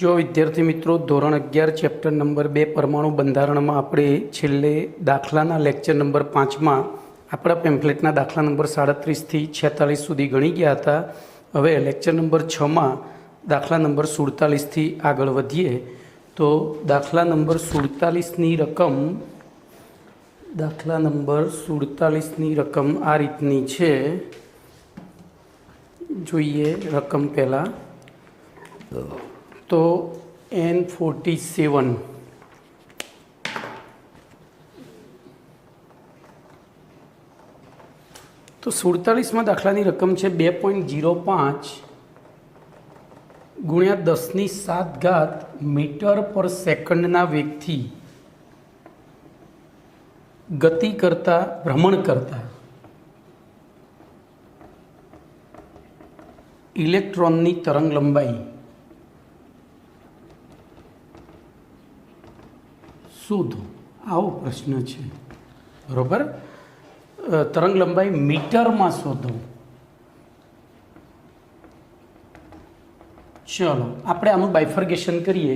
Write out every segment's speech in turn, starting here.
जो विद्यार्थी मित्रों धोरण 11 चैप्टर नंबर 2 परमाणु बंधारण में આપણે છેલ્લે દાખલાના લેક્ચર નંબર 5 માં આપણા પેમ્ફલેટના દાખલા નંબર 37 થી 46 સુધી ગણી ગયા હતા। હવે લેક્ચર નંબર 6 માં દાખલા નંબર 47 થી આગળ વધીએ તો દાખલા નંબર 47 ની રકમ આ રીતની છે। જોઈએ રકમ પહેલા तो N47 तो 47 में दाखला रकम है 2.05 गुणिया 10⁷ मीटर पर सेकंड वेग थी गति करता भ्रमण करता इलेक्ट्रॉन की तरंग लंबाई शोधो। आवो प्रश्न है बराबर। तरंग लंबाई मीटर में शोधो। चलो आपणे आनु बाइफर्गेशन करिए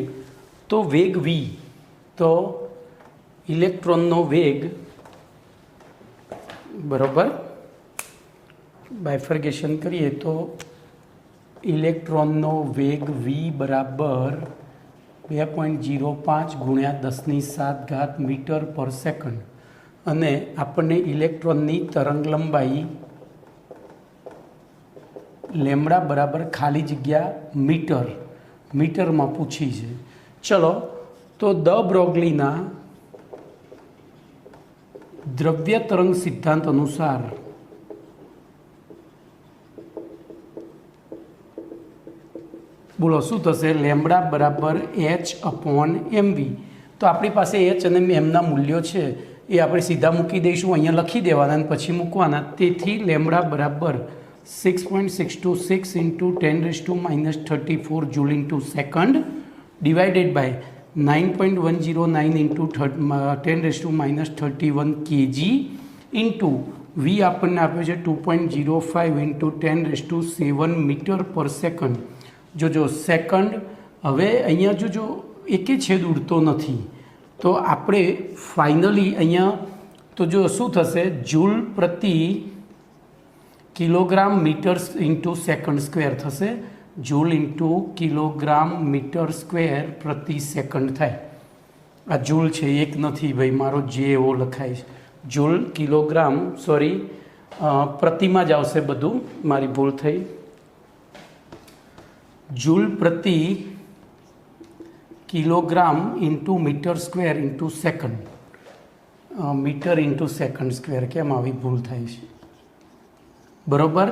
तो वेग v तो इलेक्ट्रॉन नो वेग बराबर बाइफर्गेशन करिए तो इलेक्ट्रॉन नो वेग v बराबर 2.05 गुणिया 10⁷ मीटर पर सेकंड अने आपने इलेक्ट्रॉननी तरंग लंबाई लेमड़ा बराबर खाली जग्या मीटर में पूछी है। चलो तो द ब्रोगलीना द्रव्य तरंग सिद्धांत अनुसार बोलो शू थशे लेमड़ा बराबर h/mv। तो अपनी पास h और m ना मूल्यों है ये आप सीधा मूकी दईशू अँ लखी देवाना पछी मूकवाना। तेथी लेमड़ा बराबर 6.626 × 10⁻³ joule into second divided by 9.109 × 10⁻31 kg into v आपने आप 2.05 × 10⁻7 मीटर पर सेकंड। जो सेकंड हवे अहींया जो एक छेद उड़तो नहीं तो आपणे फाइनली अहींया तो जो शू थशे जूल प्रति kilogram metre into second square थशे। Joule into kilogram metre square प्रति सेकंड थाय। आ जूल छे एक नहीं भाई मारो जे एवो लखाय जूल किलोग्राम सॉरी प्रतिमा ज आवशे बधुं मारी भूल थई। जूल प्रति kilogram into metre square into second metre into second square केम आवी भूल थाय छे बराबर।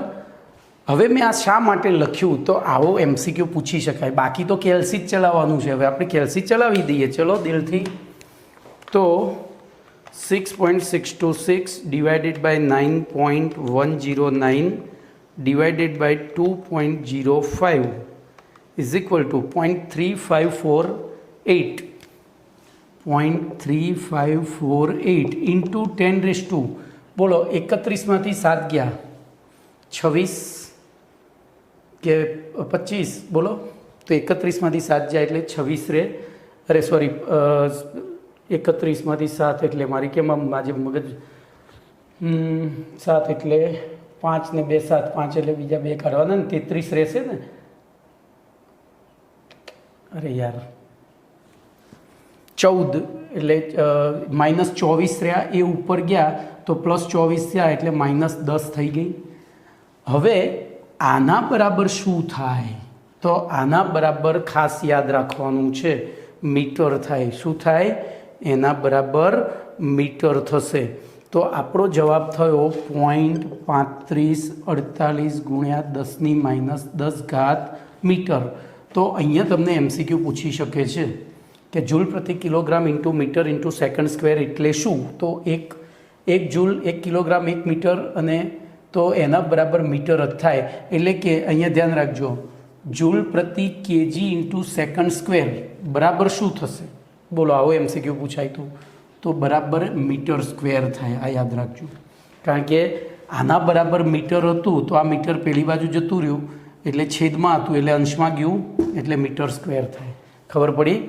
हवे मैं आ शा माटे लख्युं तो आवो एमसीक्यू पूछी शकाय। बाकी तो केल्सी ज चलाववानुं छे। हवे आपणे केल्सी चलावी दीए चलो दिलथी। तो 6.626 divided by 9.109 divided by 2.05 is equal to 0.3548 into 10⁻, बोलो 31 में 7 गया 26 के 25 बोलो तो 31 में 7 जाए એટલે 26 रे अरे सॉरी 31 में 7 એટલે मारी के आज मगज 7 એટલે 5 ने 2 7 5 એટલે बीजा 2 काढवाना ने 33 रहेशे ने। अरे यार 14 એટલે -24 रहा ए ऊपर गया तो +24 थया એટલે -10 थई गई। हवे आना बराबर शू थाय तो आना बराबर खास याद राखवानुं छे मीटर थाय। शू थाय एना बराबर मीटर थशे। तो आपणो जवाब थयो 0.3548 गुणिया 10⁻10 मीटर। तो अहींया तमने एमसीक्यू पूछी शके छे कि जूल प्रति kilogram into metre into second square एटले शू। तो एक जूल 1 किलोग्राम 1 मीटर अने तो एना बराबर मीटर ज थाय एटले के अहींया ध्यान राखजो जूल प्रति केजी इंटू सेकंड स्क्वेर बराबर शू थशे। बोलो आवो एमसीक्यू पूछाय तो बराबर मीटर स्क्वेर थाय। आ याद राखजो कारण के आना बराबर मीटर हतुं तो आ मीटर पेली बाजू जतुं रह्युं એટલે છેદમાં હતું એટલે અંશમાં ગયું એટલે મીટર સ્ક્વેર થાય। ખબર પડી?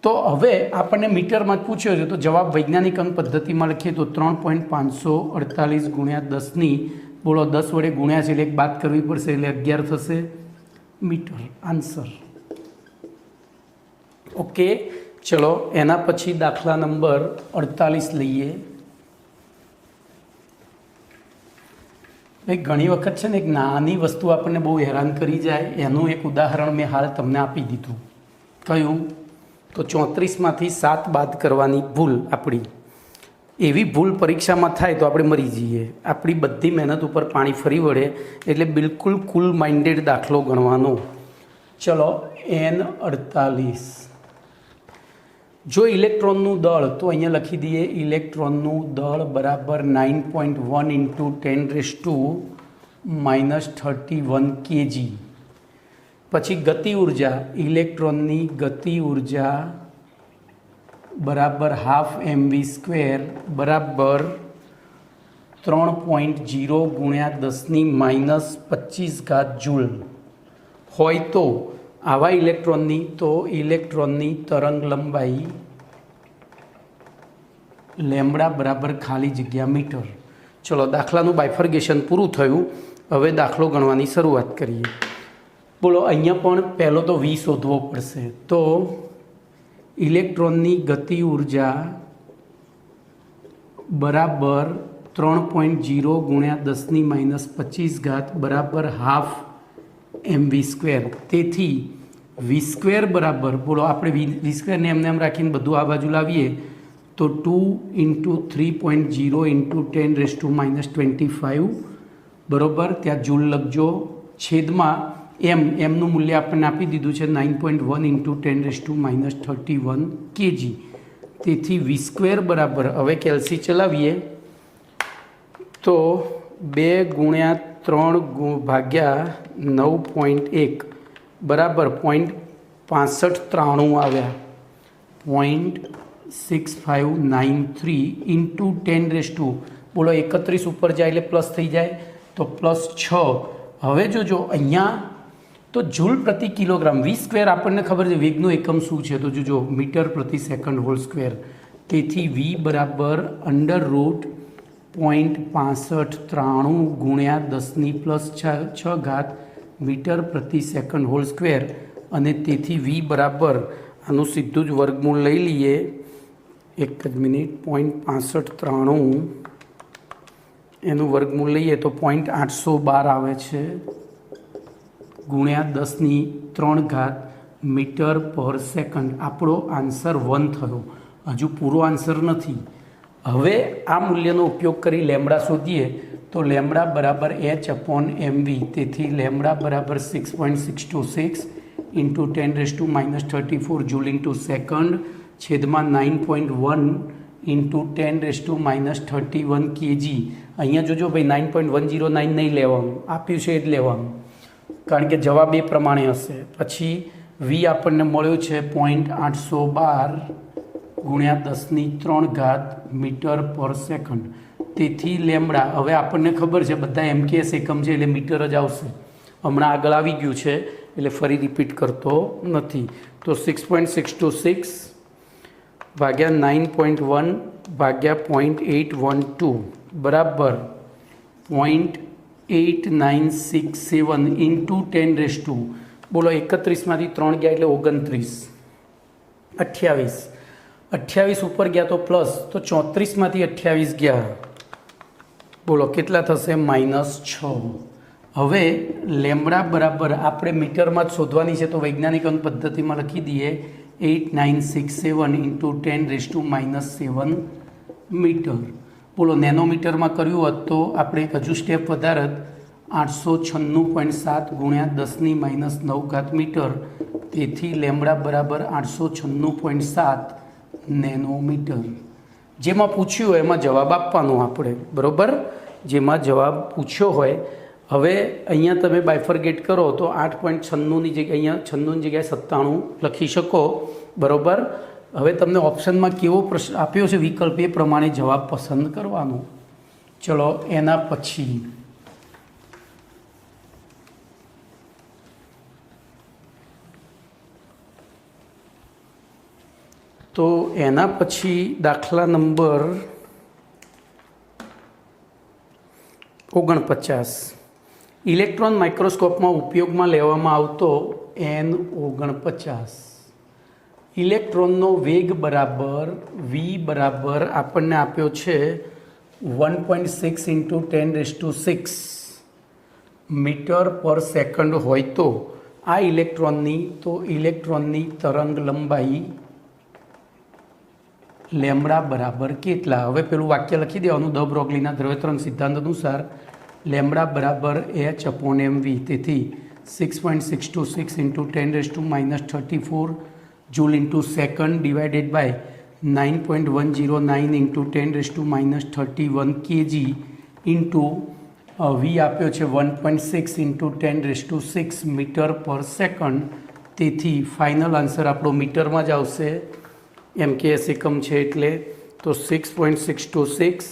તો હવે આપણને મીટરમાં જ પૂછ્યો છે, તો જવાબ વૈજ્ઞાનિક અંક પદ્ધતિમાં લખીએ તો 3.548 ગુણ્યા 10 બોલો 10 વડે ગુણ્યા છે એટલે એક બાદ કરવી પડશે એટલે 11 થશે મીટર આન્સર. ઓકે, ચલો એના પછી દાખલા નંબર 48 લઈએ. ભાઈ ઘણી વખત છે ને એક નાની વસ્તુ આપણને બહુ હેરાન કરી જાય, એનું એક ઉદાહરણ મેં હાલ તમને આપી દીધું. કયું? તો 34માંથી 7 બાદ કરવાની ભૂલ આપણી. એવી ભૂલ પરીક્ષામાં થાય તો આપણે મરી જઈએ. આપણી બધી મહેનત ઉપર પાણી ફરી વળે, એટલે બિલકુલ કુલ માઇન્ડેડ દાખલો ગણવાનો. ચલો N48. જો ઇલેક્ટ્રોનનું દળ, તો અહીંયા લખી દઈએ ઇલેક્ટ્રોનનું દળ બરાબર 9.1 × 10⁻31 kg. પછી ગતિ ઉર્જા, ઇલેક્ટ્રોનની ગતિ ઉર્જા બરાબર 12 mv² બરાબર 3.0 ગુણ્યા 10⁻25 જૂલ હોય તો આવા ઇલેક્ટ્રોનની તરંગ લંબાઈ લેમ્બડા બરાબર ખાલી જગ્યા મીટર. ચલો દાખલાનું બાયફર્ગેશન પૂરું થયું. હવે દાખલો ગણવાની શરૂઆત કરીએ. બોલો અહીંયા પણ પહેલો તો વી શોધવો પડશે. તો ઇલેક્ટ્રોનની ગતિ ઉર્જા બરાબર 3.0 ગુણ્યા 10⁻25 બરાબર 12 mv². તેથી v² બરાબર, બોલો આપણે v²ને એમને એમ રાખીને બધું આ બાજુ લાવીએ તો 2 × 3.0 × 10⁻25 બરાબર, ત્યાં જૂલ લખજો, છેદમાં એમનું મૂલ્ય આપણને આપી દીધું છે 9.1 × 10⁻31 kg. તેથી v² બરાબર, હવે કેલ્સી ચલાવીએ તો 2 × 3 ભાગ્યા 9.1 બરાબર 0.6593 આવ્યા. 0.6593 × 10⁻, બોલો 31 ઉપર જાય એટલે પ્લસ થઈ જાય તો +6. હવે જોજો અહીંયા તો જૂલ પ્રતિ કિલોગ્રામ, v² આપણને ખબર છે વેગનું એકમ શું છે, તો જોજો મીટર પ્રતિ સેકન્ડ હોલ સ્ક્વેર. તેથી v બરાબર √0.6593 ગુણ્યા 10⁻6 મીટર પ્રતિ સેકન્ડ હોલ સ્ક્વેર. અને તેથી v બરાબર, આનું સીધું જ વર્ગમૂળ લઈ લઈએ, એક જ મિનિટ, 0.6593 એનું વર્ગમૂળ લઈએ તો 0.812 આવે છે ગુણ્યા 10⁻³ મીટર પર સેકન્ડ. આપણો આન્સર 1 થયો. હજુ પૂરો આન્સર નથી. હવે આ મૂલ્યનો ઉપયોગ કરી લેમ્બડા શોધીએ તો લેમ્બડા બરાબર h/mv. તેથી લેમ્બડા બરાબર 6.626 × 10⁻34 જૂલ × સેકન્ડ છેદમાં 9.1 × 10⁻31 kg. અહીંયા જોજો ભાઈ 9.109 નહીં લેવાનું, આપ્યું છે એ જ લેવાનું, કારણ કે જવાબ એ પ્રમાણે હશે. પછી વી આપણને મળ્યો છે 0.812 ગુણ્યા 10⁻³ મીટર પર સેકન્ડ. તેથી લેમ્બડા, હવે આપણને ખબર છે બધા MKS એકમ છે એટલે મીટર જ આવશે. હમણાં આગળ આવી ગયું છે એટલે ફરી રિપીટ કરતો નથી. તો 6.626 ભાગ્યા 9.1 ભાગ્યા 0.812 બરાબર 0.8967 × 10⁻, બોલો 31માંથી 3 ગયા એટલે 29, 28 ઉપર ગયા તો પ્લસ, તો 34માંથી 28 ગયા, બોલો કેટલા થશે? -6. હવે લેમ્બડા બરાબર આપણે મીટરમાં જ શોધવાની છે, તો વૈજ્ઞાનિક અંક પદ્ધતિમાં લખી દઈએ 8967 × 10⁻7 મીટર. બોલો નેનોમીટરમાં કર્યું હોત તો આપણે એક હજુ સ્ટેપ વધારત, 896.7 ગુણ્યા 10⁻9 મીટર. તેથી લેમ્બડા બરાબર 896.7 નેનોમીટર. જેમાં પૂછ્યું હોય એમાં જવાબ આપવાનો આપણે, બરાબર? જેમાં જવાબ પૂછ્યો હોય. હવે અહીંયા તમે બાયફર્ગેટ કરો તો 8.96ની જગ્યાએ, અહીંયા 96ની જગ્યાએ 97 લખી શકો, બરાબર? હવે તમને ઓપ્શનમાં કેવો પ્રશ્ન આપ્યો છે વિકલ્પ, એ પ્રમાણે જવાબ પસંદ કરવાનો. ચલો એના પછી તો એના પછી દાખલા નંબર 49, ઇલેક્ટ્રોન માઇક્રોસ્કોપમાં ઉપયોગમાં લેવામાં આવતો N49, ઇલેક્ટ્રોનનો વેગ બરાબર v બરાબર આપણને આપ્યો છે 1.6 ઇન્ટુ 10⁶ મીટર પર સેકન્ડ હોય તો આ ઇલેક્ટ્રોનની તરંગ લંબાઈ લેમ્બડા બરાબર કેટલા? હવે પેલું વાક્ય લખી દેવાનું, દ બ્રોગલીના દ્રવ્યતરંગ સિદ્ધાંત અનુસાર લેમ્બડા બરાબર h/mv, તેથી 6.626 into 10⁻34 joule into second divided by 9.109 into 10⁻31 kg into v આપ્યો છે 1.6 ઇન્ટુ 10⁶ મીટર પર સેકન્ડ, તેથી ફાઇનલ આન્સર આપણો મીટરમાં જ આવશે, MKS એકમ છે એટલે. તો 6.626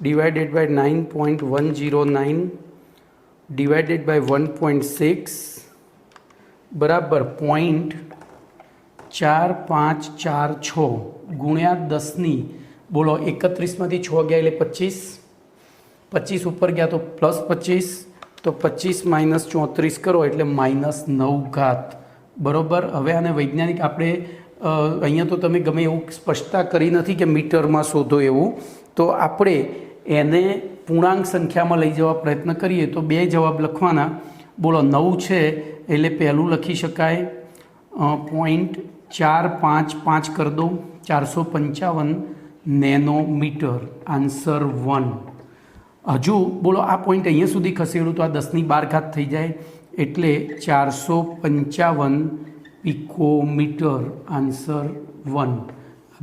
ડિવાઇડેડ બાય 9.109 ડિવાઇડેડ બાય 1.6 બરાબર 0.4546 ગુણ્યા 10 બોલો 31માંથી 6 ગયા એટલે 25 ઉપર ગયા તો +25, તો 25 માઇનસ 34 કરો એટલે -9 બરાબર. હવે આને વૈજ્ઞાનિક આપણે અહીંયા તો તમે ગમે એવું સ્પષ્ટતા કરી નથી કે મીટરમાં શોધો એવું, તો આપણે એને પૂર્ણાંક સંખ્યામાં લઈ જવા પ્રયત્ન કરીએ તો 2 જવાબ લખવાના. બોલો 9 છે એટલે પહેલું લખી શકાય 0.455 કરી દઉં, 455 નેનોમીટર, આન્સર 1. હજુ બોલો આ પોઈન્ટ અહીંયા સુધી ખસેડું તો આ 10⁻12 થઈ જાય એટલે 455 પિકોમીટર, આન્સર 1.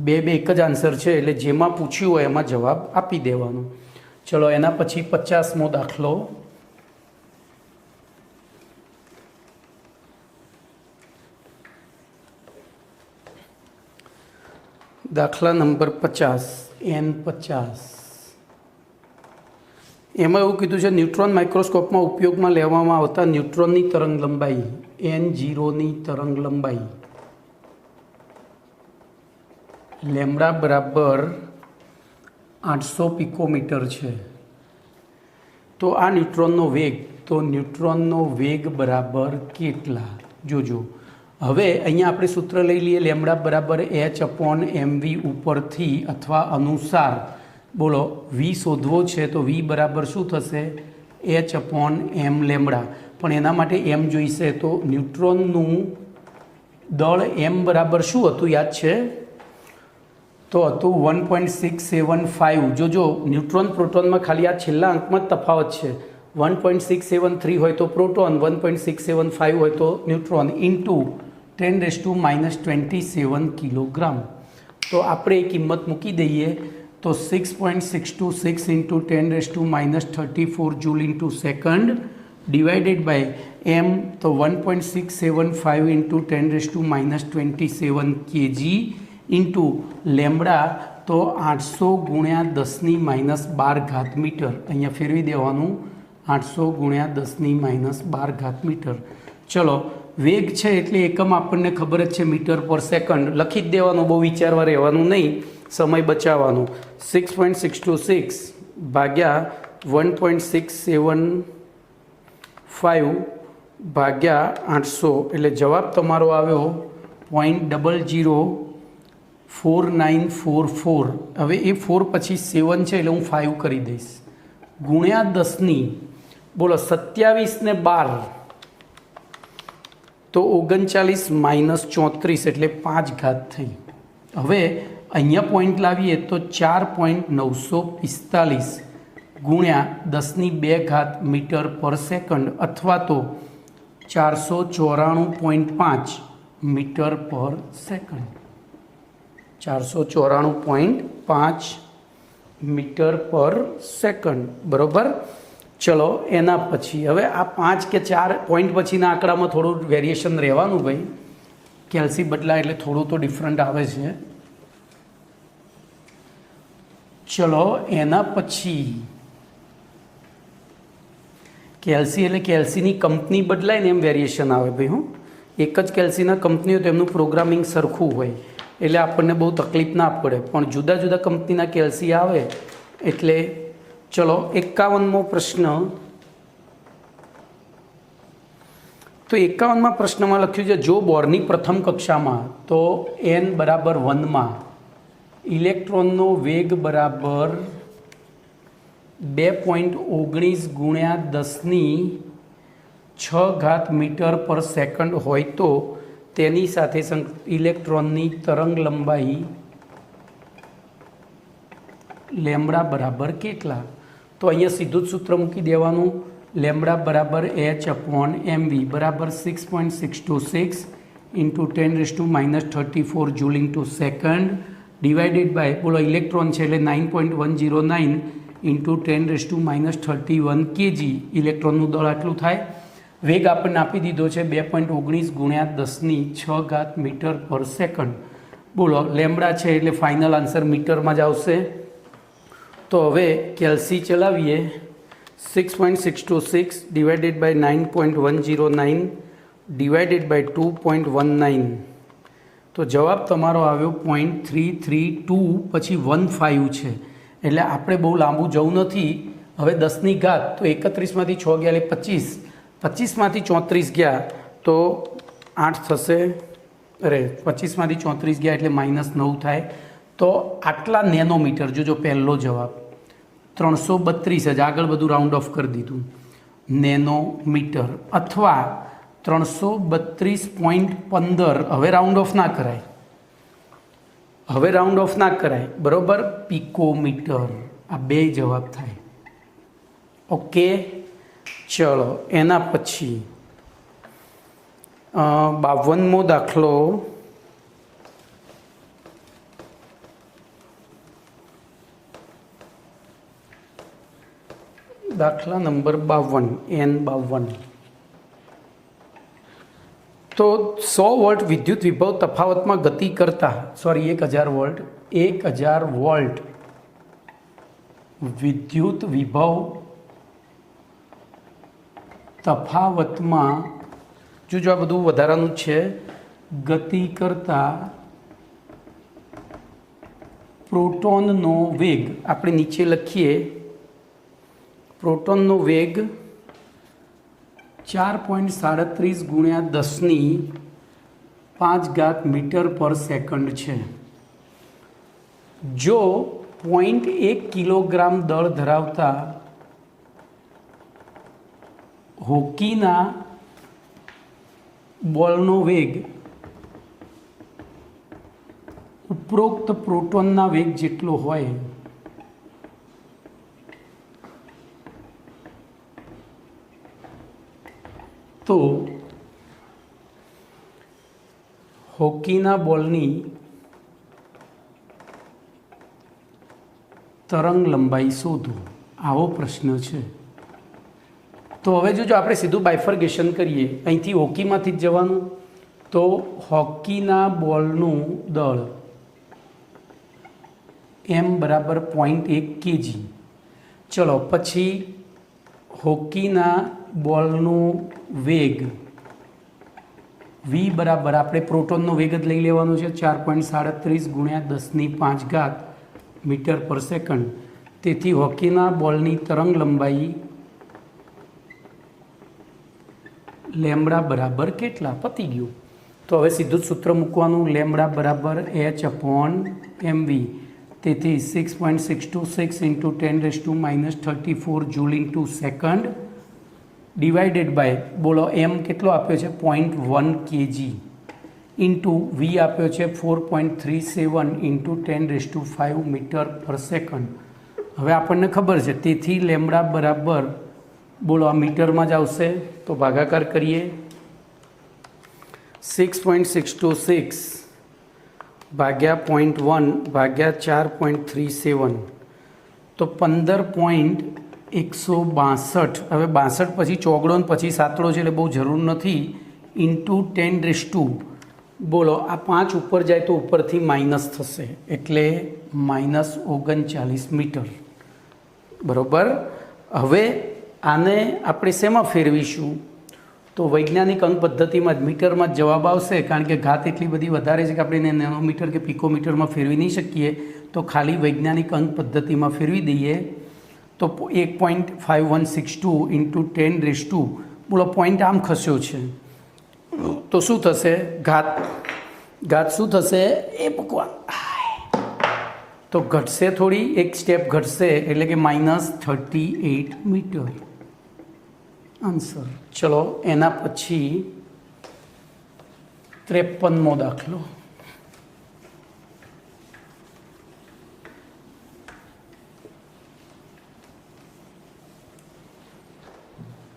બે એક જ આન્સર છે એટલે જેમાં પૂછ્યું હોય એમાં જવાબ આપી દેવાનો. ચલો એના પછી 50મો દાખલો. દાખલા નંબર 50 N50. એમાં એવું કીધું છે ન્યુટ્રોન માઇક્રોસ્કોપમાં ઉપયોગમાં લેવામાં આવતા ન્યુટ્રોનની તરંગ લંબાઈ N0ની તરંગ લંબાઈ લેમ્બડા બરાબર 800 પિકોમીટર છે. તો આ ન્યુટ્રોનનો વેગ બરાબર કેટલા? જોજો હવે અહીંયા આપણે સૂત્ર લઈ લઈએ લેમ્બડા બરાબર h/mv ઉપરથી અથવા અનુસાર. બોલો વી શોધવો છે તો વી બરાબર શું થશે? h/m lambda. પણ એના માટે એમ જોઈશે તો ન્યુટ્રોનનું દળ એમ બરાબર શું હતું યાદ છે? તો હતું 1.675. જોજો ન્યુટ્રોન પ્રોટોનમાં ખાલી આ છેલ્લા અંકમાં જ તફાવત છે. 1.673 હોય તો પ્રોટોન, 1.675 હોય તો ન્યુટ્રોન, ઇન્ટુ 10⁻27 કિલોગ્રામ. તો આપણે એ કિંમત મૂકી દઈએ તો 6.626 into 10⁻34 joule into second divided by m તો 1.675 ઇન્ટુ 10⁻27 kg ઇન્ટુ લેમ્બડા તો 800 ગુણ્યા 10⁻12 મીટર. અહીંયા ફેરવી દેવાનું 800 ગુણ્યા 10⁻12 મીટર. ચલો વેગ છે એટલે એકમ આપણને ખબર જ છે મીટર પર સેકન્ડ, લખી જ દેવાનું, બહુ વિચારવા રહેવાનું નહીં, સમય બચાવવાનો. 6.626 ભાગ્યા 1.675 ભાગ્યા 800 એટલે જવાબ તમારો આવ્યો 0.004944. હવે એ 4 પછી 7 છે એટલે હું 5 કરી દઈશ ગુણ્યા 10 બોલો 27 ને 12 તો 39 માઇનસ 34 એટલે 5 થઈ. હવે અહીંયા પોઈન્ટ લાવીએ તો 4.945 ગુણ્યા 10⁻2 મીટર પર સેકન્ડ અથવા તો 494.5 metre per second. 494.5 metre per second બરાબર. ચલો એના પછી હવે આ 5 કે 4 પોઈન્ટ પછીના આંકડામાં થોડું વેરિએશન રહેવાનું ભાઈ, કેલ્સી બદલાય એટલે થોડું તો ડિફરન્ટ આવે છે. ચલો એના પછી કેલ્સી એટલે કેલ્સીની કંપની બદલાય ને એમ વેરિએશન આવે ભાઈ. એક જ કેલ્સીના કંપનીઓ તેમનું પ્રોગ્રામિંગ સરખું હોય. એટલે આપણને બહુ તકલીફ ના પડે, પણ જુદા જુદા કંપનીના કેલ્સી આવે એટલે ચલો 51મો પ્રશ્ન. તો 51મા પ્રશ્નમાં લખ્યું છે, જો બોર્ડની પ્રથમ કક્ષામાં તો n બરાબર 1માં ઇલેક્ટ્રોનનો વેગ બરાબર 2.19 ગુણ્યા 10⁶ મીટર પર સેકન્ડ હોય તો તેની સાથે ઇલેક્ટ્રોનની તરંગ લંબાઈ લેમ્બડા બરાબર કેટલા? તો અહીંયા સીધું જ સૂત્ર મૂકી દેવાનું. લેમ્બડા બરાબર h/mv બરાબર 6.626 into 10⁻34 joule into second divided by, બોલો ઇલેક્ટ્રોન છે એટલે 9.109 ઇન્ટુ 10⁻31 kg ઇલેક્ટ્રોનનું દળ આટલું થાય. વેગ આપણને આપી દીધો છે 2.19 ગુણ્યા 10⁶ મીટર પર સેકન્ડ. બોલો લેમ્બડા છે એટલે ફાઇનલ આન્સર મીટરમાં જ આવશે. તો હવે કેલ્સી ચલાવીએ. 6.626 ડિવાઇડેડ બાય 9.109 ડિવાઇડેડ બાય 2.19, તો જવાબ તમારો આવ્યો 0.332 પછી 15 છે. એટલે આપણે બહુ લાંબુ જવું નથી. હવે 10ની ઘાત તો 31માંથી 6 ગયા એટલે 25, 25માંથી 34 ગયા તો 8 થશે, અરે 25માંથી 34 ગયા એટલે -9 થાય. તો આટલા નેનોમીટર, જોજો પહેલો જવાબ 332 જ, આગળ બધું રાઉન્ડ ઓફ કરી દીધું, નેનોમીટર અથવા 332.15. હવે રાઉન્ડ ઓફ ના કરાય, હવે રાઉન્ડ ઓફ ના કરાય, બરોબર, પિકોમીટર. આ બે જવાબ થાય. ઓકે, ચલો એના પછી 52મો દાખલો. દાખલા નંબર 52, N52. તો 100 વોલ્ટ વિદ્યુત વિભવ તફાવતમાં ગતિ કરતા, સોરી 1000 વોલ્ટ, 1000 વોલ્ટ વિદ્યુત વિભવ તફાવતમાં, જોજો આ બધું વધારાનું છે, ગતિ કરતા પ્રોટોનનો વેગ, આપણે નીચે લખીએ, પ્રોટોનનો વેગ 4.37 ગુણ્યા 10⁵ મીટર પર સેકન્ડ છે. જો 0.1 કિલોગ્રામ દળ ધરાવતા હોકીના બોલનો વેગ ઉપરોક્ત પ્રોટોનના વેગ જેટલો હોય તો હોકીના બોલની તરંગ લંબાઈ શોધો, આવો પ્રશ્ન છે. તો હવે જો આપણે સીધું બાયફર્ગેશન કરીએ, અહીંથી હોકીમાંથી જ જવાનું, તો હોકીના બોલનું દળ m બરાબર 0.1 kg. ચલો પછી હોકીના બોલનું વેગ v બરાબર, આપણે પ્રોટોનનો વેગ જ લઈ લેવાનો છે, 4.37 ગુણ્યા 10⁵ મીટર પર સેકન્ડ. તેથી હોકીના બોલની તરંગ લંબાઈ લેમ્બડા બરાબર કેટલા? પતી ગયું. તો હવે સીધું જ સૂત્ર મૂકવાનું, લેમ્બડા બરાબર h/mv. તેથી 6.626 into 10⁻34 joule into second divided by, બોલો એમ કેટલો આપ્યો છે 0.1 kg ઇન્ટુ વી આપ્યો છે 4.37 ઇન્ટુ 10⁵ મીટર પર સેકન્ડ. હવે આપણને ખબર છે, તેથી લેમ્બડા બરાબર, બોલો આ મીટરમાં જ આવશે, તો ભાગાકાર કરીએ. 6.626 ભાગ્યા 0.1 ભાગ્યા 4.37, તો 15.162. હવે 62 પછી ચોગડો ને પછી સાતડો છે એટલે બહુ જરૂર નથી, ઇન્ટુ 10⁻, બોલો આ 5 ઉપર જાય તો ઉપરથી માઇનસ થશે એટલે -39 મીટર, બરાબર. હવે આને આપણે શેમાં ફેરવીશું? તો વૈજ્ઞાનિક અંક પદ્ધતિમાં જ મીટરમાં જ જવાબ આવશે, કારણ કે ઘાત એટલી બધી વધારે છે કે આપણે એને નેનોમીટર કે પિકોમીટરમાં ફેરવી નહીં શકીએ. તો ખાલી વૈજ્ઞાનિક અંક પદ્ધતિમાં ફેરવી દઈએ તો 1.5162 ઇન્ટુ 10⁻². બોલો પોઈન્ટ આમ ખસ્યો છે તો શું થશે? ઘાત શું થશે એ ભગવાન, તો ઘટશે થોડી, એક સ્ટેપ ઘટશે એટલે કે -38 મીટર આન્સર. ચલો એના પછી 53મો દાખલો.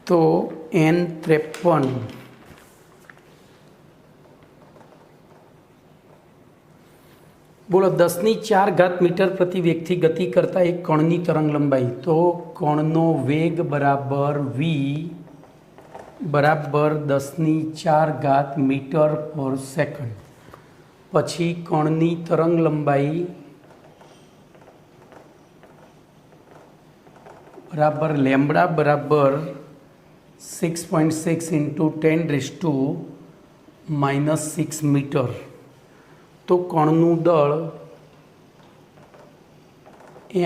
તો N53 બોલો 10⁴ મીટર પ્રતિ વ્યક્તિ ગતિ કરતા એક કણની તરંગ લંબાઈ. તો કણનો વેગ બરાબર v બરાબર 10⁴ મીટર પર સેકન્ડ. પછી કણની તરંગ લંબાઈ બરાબર લેમ્બડા બરાબર 6.6 ઇન્ટુ 10⁻⁻6 મીટર. તો કણનું દળ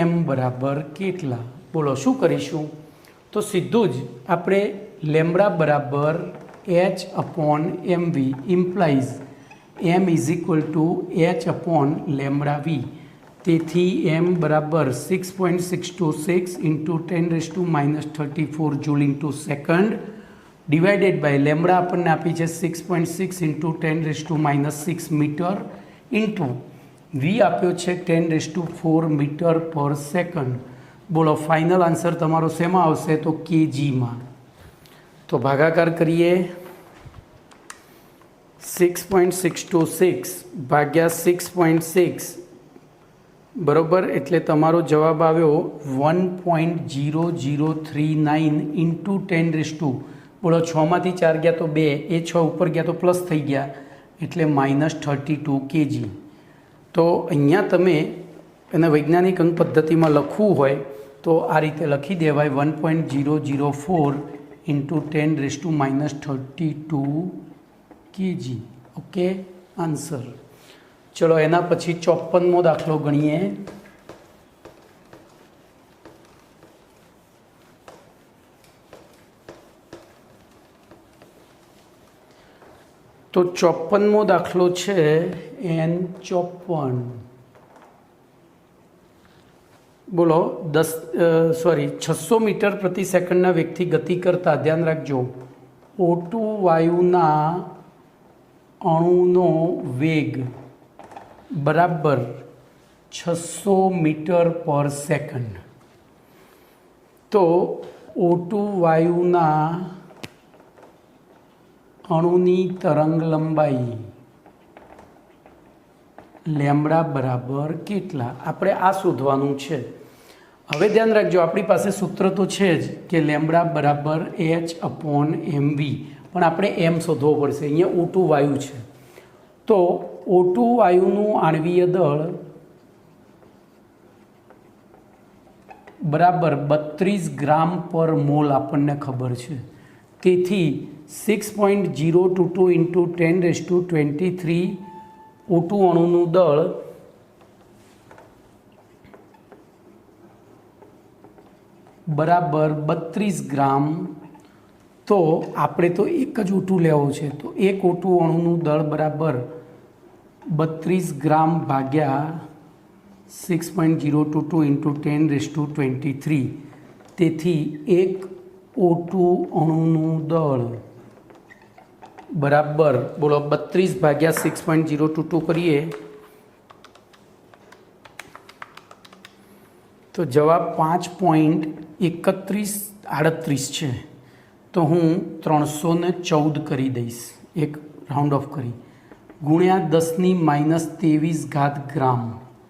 m બરાબર કેટલા? બોલો શું કરીશું? તો સીધું જ આપણે લેમ્બડા બરાબર h/mv implies m is equal to h/λv. તેથી m બરાબર 6.626 into 10⁻34 joule into second divided by lambda આપણને આપી છે 6.6 ઇન્ટુ 10⁻6 મીટર ઇન્ટુ વી આપ્યો છે 10⁴ મીટર પર સેકન્ડ. બોલો ફાઇનલ આન્સર તમારો શેમાં આવશે? તો કેજીમાં. તો ભાગાકાર કરીએ 6.626 ભાગ્યા 6.6 બરાબર, એટલે તમારો જવાબ આવ્યો 1.0039 ઇન્ટુ 10⁻. બોલો 6માંથી 4 ગયા તો 2, એ 6 ઉપર ગયા તો પ્લસ થઈ ગયા એટલે -32 કેજી. તો અહીંયા તમે એને વૈજ્ઞાનિક અંક પદ્ધતિમાં લખવું હોય તો આ રીતે લખી દેવાય 1.004 ઇન્ટુ 10⁻32 કેજી. Okay answer. ચલો એના પછી 54મો દાખલો ગણીએ. તો 54મો દાખલો છે N54. બોલો 600 મીટર પ્રતિ સેકન્ડના વેગથી ગતિ કરતા, ધ્યાન રાખજો, O2 વાયુના અણુનો વેગ બરાબર 600 મીટર પર સેકન્ડ. તો O2 વાયુના અણુની તરંગ લંબાઈ લેમ્બડા બરાબર કેટલા? આપણે આ શોધવાનું છે. હવે ધ્યાન રાખજો, આપણી પાસે સૂત્ર તો છે જ કે લેમ્બડા બરાબર h/mv, પણ આપણે m શોધવો પડશે. અહીંયા O2 વાયુ છે તો O2 વાયુનું આણ્વીય દળ બરાબર 32 ગ્રામ પર મોલ આપણને ખબર છે. તેથી 6.022 ઇન્ટુ 10⁻23 O2 અણુનું દળ બરાબર 32 ગ્રામ. તો આપણે તો એક જ O2 લેવો છે, તો એક O2 અણુનું દળ બરાબર 32 ગ્રામ ભાગ્યા 6.022 ઇન્ટુ 10⁻23. તેથી એક O2 અણુનું દળ બરાબર, બોલો 32 ભાગ્યા 6.022 કરીએ તો જવાબ 5.3138 છે. તો હું 314 કરી દઈશ, એક રાઉન્ડ ઓફ કરી, ગુણ્યા 10⁻23 ગ્રામ.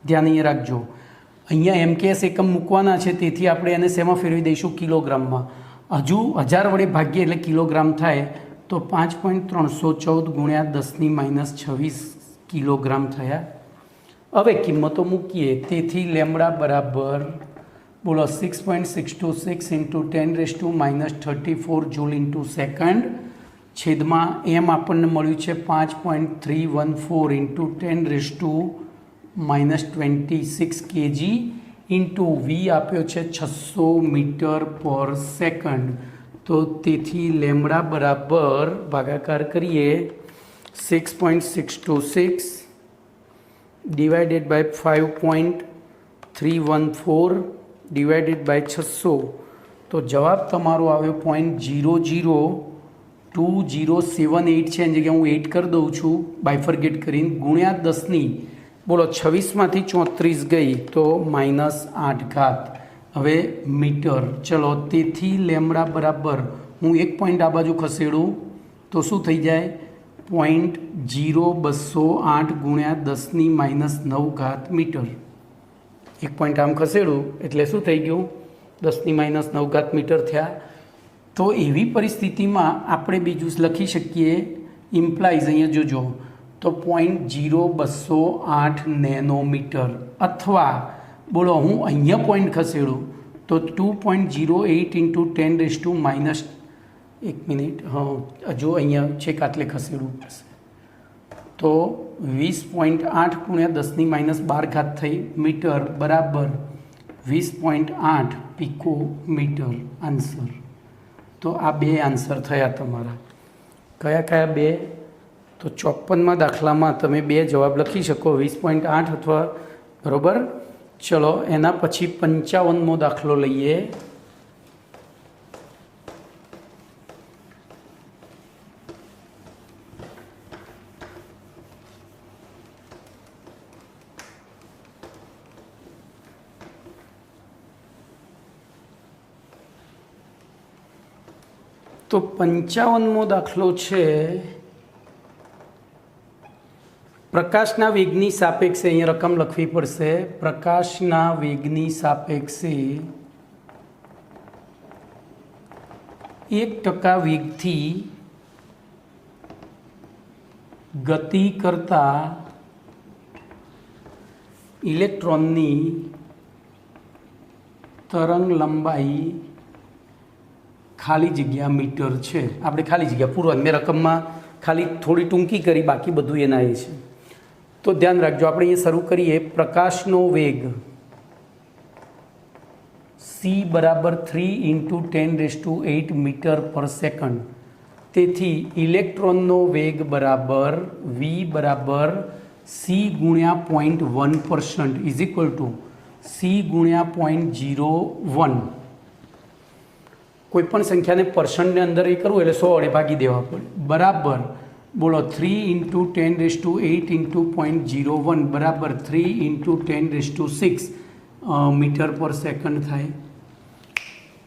ધ્યાન અહીંયા રાખજો, અહીંયા MKS એકમ મૂકવાના છે, તેથી આપણે એને શેમાં ફેરવી દઈશું? કિલોગ્રામમાં. હજુ 1000 વડે ભાગીએ એટલે કિલોગ્રામ થાય, તો 5.314 ગુણ્યા 10⁻26 કિલોગ્રામ થયા. હવે કિંમતો મૂકીએ, તેથી લેમ્બડા બરાબર બોલો 6.626 ઇન્ટુ 10⁻34 જૂલ ઇન્ટુ સેકન્ડ છેદમાં એમ આપણને મળ્યું છે 5.314 ઇન્ટુ 10⁻⁻26 kg ઇન્ટુ વી આપ્યો છે 600 મીટર પર સેકન્ડ. તો તેથી લેમડા બરાબર ભાગાકાર કરીએ 6.626 ડિવાઇડેડ બાય 5.314 ડિવાઇડેડ બાય 600. તો જવાબ તમારો આવ્યો 0.002078 છે. એની જગ્યાએ હું 8 કરી દઉં છું બાયફર્ગેટ કરીને, ગુણ્યા 10ની બોલો 26માંથી 34 ગઈ તો -8 હવે મીટર. ચલો તેથી લેમડા બરાબર હું એક પોઈન્ટ આ બાજુ ખસેડું તો શું થઈ જાય 0.0208 ગુણ્યા 10ની -9 મીટર. એક પોઈન્ટ આમ ખસેડું એટલે શું થઈ ગયું 10ની -9 મીટર થયા. તો એવી પરિસ્થિતિમાં આપણે બીજું લખી શકીએ ઇમ્પ્લાઇઝ, અહીંયા જોજો તો 0.0208 નેનોમીટર, અથવા બોલો હું અહીંયા પોઈન્ટ ખસેડું તો 2.08 ઇન્ટુ 10⁻⁻, એક મિનિટ, જો અહીંયા છેક આટલે ખસેડવું પડશે તો 20.8 ગુણ્યા 10ની -12 થઈ મીટર બરાબર 20.8 પિકોમીટર આન્સર. તો આ બે આન્સર થયા તમારા. કયા કયા બે? તો 54માં દાખલામાં તમે બે જવાબ લખી શકો 20.8 અથવા બરાબર. ચલો એના પછી 55મો દાખલો લઈએ. તો 55મો દાખલો છે પ્રકાશના વેગની સાપેક્ષે, અહીંયા રકમ લખવી પડશે, પ્રકાશના વેગની સાપેક્ષે 1% વેગથી ગતિ કરતા ઇલેક્ટ્રોનની તરંગ લંબાઈ ખાલી જગ્યા મીટર છે. આપણે ખાલી જગ્યા પૂરવાનું, મેં રકમમાં ખાલી થોડી ટૂંકી કરી, બાકી બધું એના એ છે. તો ધ્યાન રાખજો, આપણે અહીંયા શરૂ કરીએ. પ્રકાશનો વેગ c બરાબર 3 ઇન્ટુ 10⁸ મીટર પર સેકન્ડ. તેથી ઇલેક્ટ્રોનનો વેગ બરાબર v બરાબર c ગુણ્યા 0.1% ઇઝ ઇક્વલ ટુ c ગુણ્યા 0.01. કોઈપણ સંખ્યાને પર્સન્ટને અંદર એ કરવું એટલે 100 વડે ભાગી દેવા પડે. બરાબર બોલો 3 ઇન્ટુ 10⁸ ઇન્ટુ 0.01 બરાબર 3 ઇન્ટુ 10⁶ મીટર પર સેકન્ડ થાય.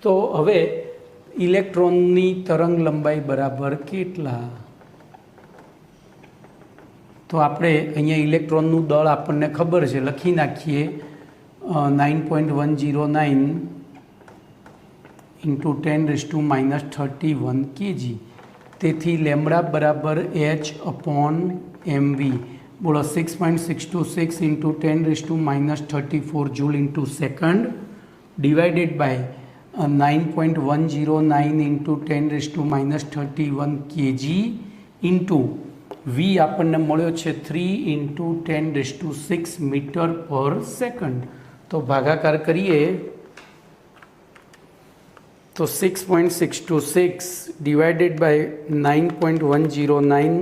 તો હવે ઇલેક્ટ્રોનની તરંગ લંબાઈ બરાબર કેટલા? તો આપણે અહીંયા ઇલેક્ટ્રોનનું દળ આપણને ખબર છે, લખી નાખીએ 9.109 ઇન્ટુ 10⁻31 kg. તેથી લેમડા બરાબર h/mv. બોલો 6.626 into 10⁻34 joule into second divided by 9.109 into 10⁻31 kg into v આપણને મળ્યો છે 3 ઇન્ટુ 10⁶ મીટર પર સેકન્ડ. તો ભાગાકાર કરીએ તો 6.626 ડિવાઇડેડ બાય 9.109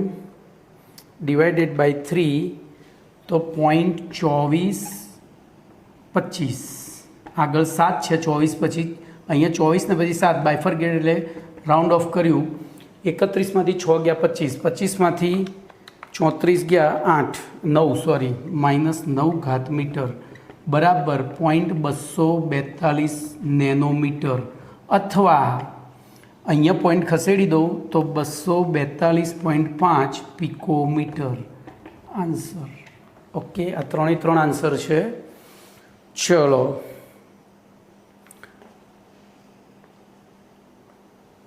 ડિવાઇડેડ બાય 3 તો 0.2425. આગળ 7 છે, 24 પછી અહીંયા 24 ને પછી 7 બાયફર્ગેટ એટલે રાઉન્ડ ઓફ કર્યું. 31માંથી 6 ગયા 25, 25માંથી 34 ગયા 9 -9 મીટર બરાબર 0.242 નેનોમીટર, અથવા અહીંયા પોઈન્ટ ખસેડી દઉં તો 242.5 પિકોમીટર આન્સર. ઓકે, આ ત્રણે ત્રણ આન્સર છે. ચલો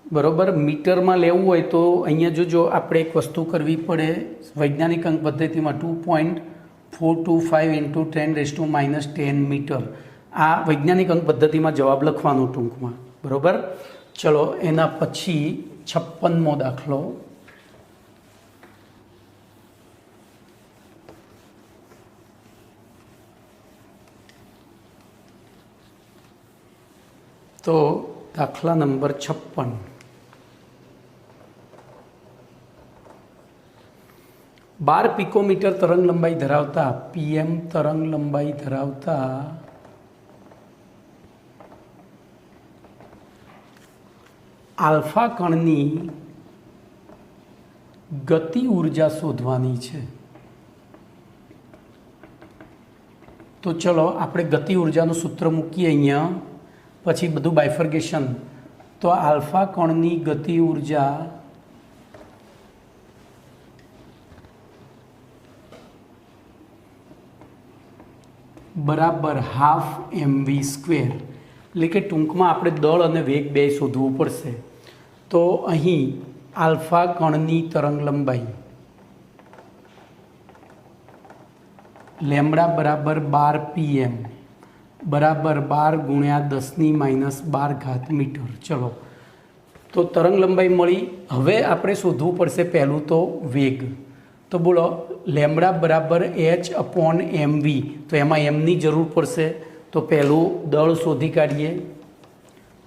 બરાબર, મીટરમાં લેવું હોય તો અહીંયા જોજો આપણે એક વસ્તુ કરવી પડે. વૈજ્ઞાનિક અંક પદ્ધતિમાં 2.425 ઇન્ટુ 10⁻10 મીટર, આ વૈજ્ઞાનિક અંક પદ્ધતિમાં જવાબ લખવાનો ટૂંકમાં. બરાબર, ચલો એના પછી 56મો દાખલો. तो दाखला नंबर 56 12 पिकोमीटर तरंग लंबाई धरावता पीएम तरंग लंबाई धरावता आल्फा कणनी गति ऊर्जा शोधवानी छे। तो चलो આપણે ગતિ ઊર્જાનું સૂત્ર મૂકીએ અહીંયા, પછી બધું બાયફર્ગેશન। તો આલ્ફા કણની ગતિ ઊર્જા બરાબર હાફ mv સ્ક્વેર, એટલે કે ટૂંકમાં આપણે દળ અને વેગ બે શોધવું પડશે। તો અહીં આલ્ફા કણની તરંગ લંબાઈ લેમ્બડા બરાબર 12 pm બરાબર 12 ગુણ્યા 10⁻12 મીટર। ચલો, તો તરંગ લંબાઈ મળી। હવે આપણે શોધવું પડશે પહેલું તો વેગ। તો બોલો લેમ્બડા બરાબર h/mv, તો એમાં એમની જરૂર પડશે। તો પહેલું દળ શોધી કાઢીએ।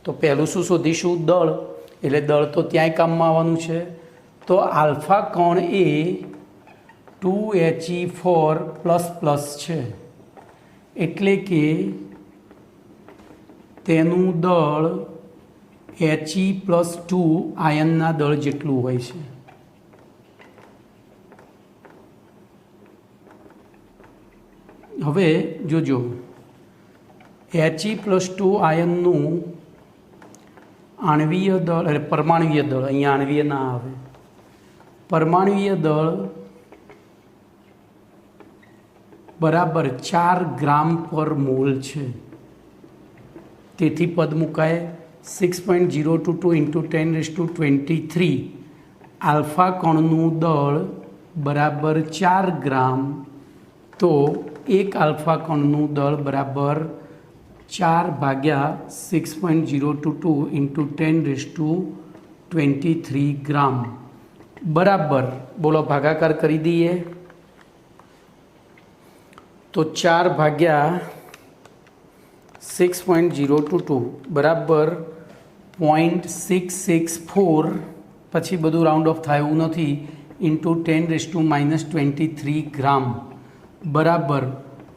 તો પહેલું શું શોધીશું? દળ। એટલે દળ તો ત્યાંય કામમાં આવવાનું છે। તો આલ્ફા કોણ એ 2He4++ છે, એટલે કે તેનું દળ He+2 આયનના દળ જેટલું હોય છે। હવે જોજો, He+2 આયનનું આણવીય દળ, એટલે પરમાણવીય દળ, અહીંયા આણવીય ના આવે, પરમાણવીય દળ બરાબર 4 ગ્રામ પર મોલ છે। તેથી પદ મુકાય 6.022 × 10⁻23 આલ્ફા કણનું દળ બરાબર 4 ગ્રામ। તો એક આલ્ફા કણનું દળ બરાબર 4/6.022 × 10⁻23 ગ્રામ બરાબર, બોલો ભાગાકાર કરી દઈએ। તો 4/6.022 બરાબર 0.664, પછી બધું રાઉન્ડ ઓફ થાય એવું નથી, × 10⁻23 ગ્રામ બરાબર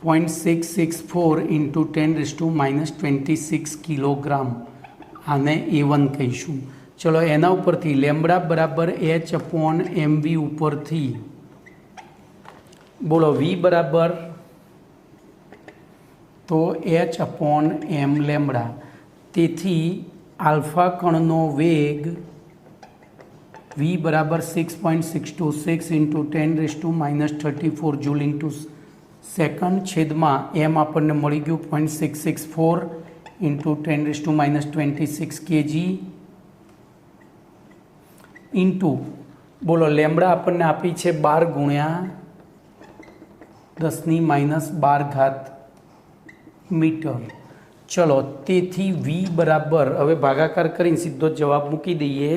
0.664 × 10⁻26 કિલોગ્રામ। આને A1 કહીશું। ચલો, એના ઉપરથી લેમ્બડા બરાબર h/mv ઉપરથી બોલો v બરાબર, તો h/m લેમ્બડા। તેથી આલ્ફા કણનો વેગ v બરાબર 6.626 × 10⁻34 જૂલ ઇન્ટુ સેકન્ડ છેદમાં એમ આપણને મળી ગયું 0.664 × 10⁻26 kg ઇન્ટુ બોલો લેમ્બડા આપણને આપી છે 12 ગુણ્યા 10⁻12 મીટર। ચલો, તેથી v બરાબર, હવે ભાગાકાર કરીને સીધો જવાબ મૂકી દઈએ।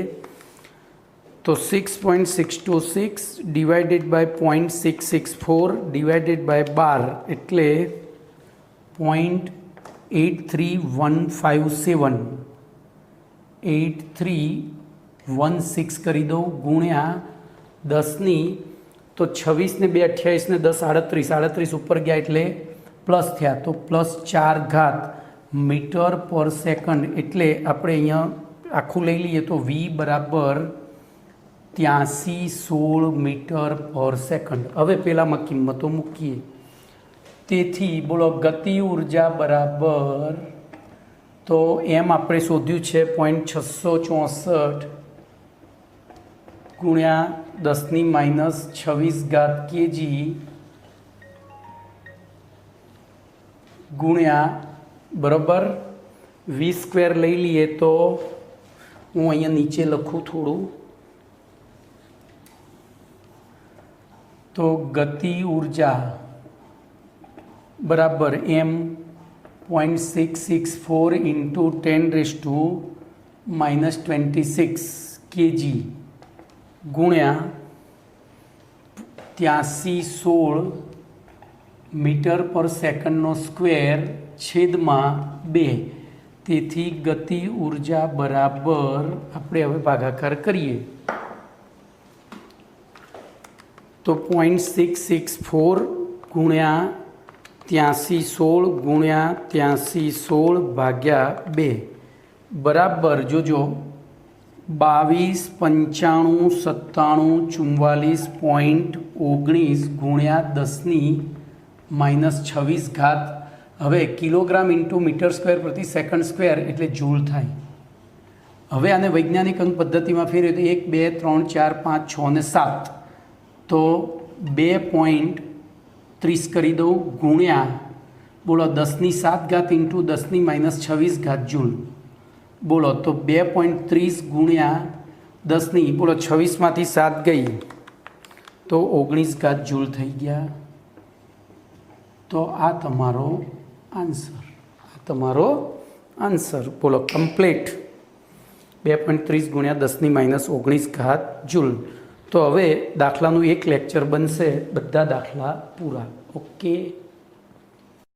તો 6.626 ડિવાઇડેડ બાય 0.664 ડિવાઇડેડ બાય 12 એટલે 0.83157 8316 કરી દઉં ગુણ્યા 10ની, તો 26 ને 2 28 ને 10 38 ઉપર ગયા એટલે પ્લસ થયા, તો +4 મીટર પર સેકન્ડ। એટલે આપણે અહીંયા આખું લઈ લઈએ તો v બરાબર 8316 મીટર પર સેકન્ડ। હવે પહેલામાં કિંમતો મૂકીએ। તેથી બોલો ગતિ ઉર્જા બરાબર, તો એમ આપણે શોધ્યું છે 0.664 ગુણ્યા 10⁻26 kg ગુણ્યા બરાબર v² લઈ લઈએ। તો હું અહીંયા નીચે લખું થોડું, તો ગતિ ઉર્જા બરાબર m 0.664 × 10⁻26 kg ગુણ્યા 8316 મીટર પર સેકન્ડનો સ્ક્વેર છેદમાં 2। તેથી ગતિ ઉર્જા બરાબર આપણે હવે ભાગાકાર કરીએ તો 0.664 ગુણ્યા 8316 ગુણ્યા 8316 ભાગ્યા 2 બરાબર જોજો 22 95 97 44.19 ગુણ્યા 10⁻26 ઘાત હવે કિલોગ્રામ ઇન્ટુ મીટર સ્ક્વેર પ્રતિ સેકન્ડ સ્ક્વેર એટલે જૂલ થાય. હવે આને વૈજ્ઞાનિક અંક પદ્ધતિમાં ફેરવીએ તો 1 2 3 4 5 6 ને 7 તો 2.30 કરી દઉં ગુણ્યા બોલો 10⁻7 ઘાત ઇન્ટુ 10⁻26 ઘાત જૂલ બોલો તો 2.30 ગુણ્યા 10 બોલો 26માંથી 7 ગઈ તો 19 ઘાત જૂલ થઈ ગયા. તો આ તમારો આન્સર બોલો કમ્પ્લીટ 2.30 ગુણ્યા 10⁻19 ઘાત જૂલ. તો હવે દાખલાનું એક લેક્ચર બનશે, બધા દાખલા પૂરા. ઓકે.